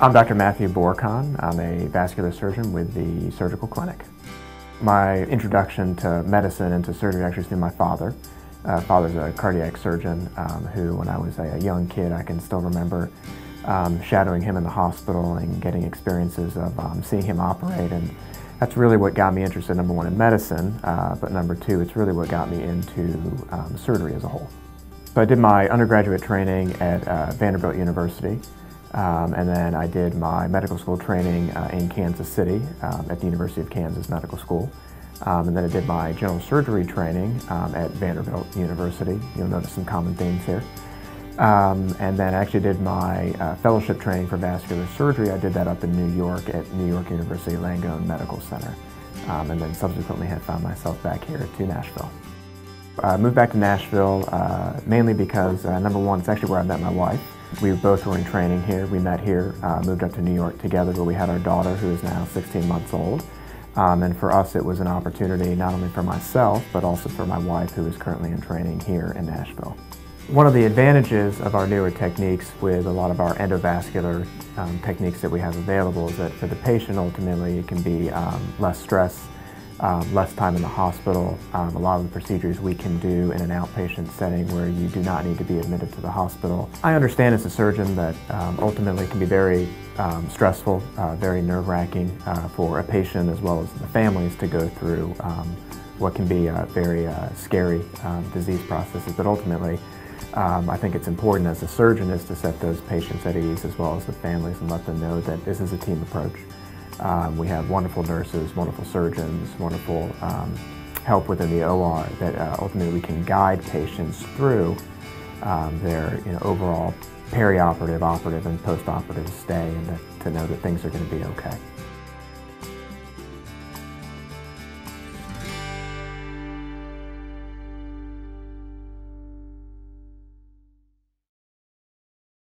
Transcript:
I'm Dr. Matthew Borkon. I'm a vascular surgeon with the surgical clinic. My introduction to medicine and to surgery actually is through my father. Father's a cardiac surgeon who, when I was a young kid, I can still remember shadowing him in the hospital and getting experiences of seeing him operate. And that's really what got me interested, number one, in medicine, but number two, it's really what got me into surgery as a whole. So I did my undergraduate training at Vanderbilt University. And then I did my medical school training in Kansas City at the University of Kansas Medical School. And then I did my general surgery training at Vanderbilt University. You'll notice some common themes here. And then I actually did my fellowship training for vascular surgery. I did that up in New York at New York University Langone Medical Center. And then subsequently have found myself back here to Nashville. I moved back to Nashville mainly because, number one, it's actually where I met my wife. We both were in training here. We met here, moved up to New York together, where we had our daughter, who is now 16 months old. And for us, it was an opportunity not only for myself, but also for my wife, who is currently in training here in Nashville. One of the advantages of our newer techniques with a lot of our endovascular techniques that we have available is that for the patient, ultimately, it can be less stress, less time in the hospital. A lot of the procedures we can do in an outpatient setting where you do not need to be admitted to the hospital. I understand as a surgeon that ultimately it can be very stressful, very nerve-wracking for a patient as well as the families to go through what can be very scary disease processes. But ultimately, I think it's important as a surgeon is to set those patients at ease as well as the families and let them know that this is a team approach. We have wonderful nurses, wonderful surgeons, wonderful help within the OR that ultimately we can guide patients through their overall perioperative, operative, and post-operative stay, and to know that things are going to be okay.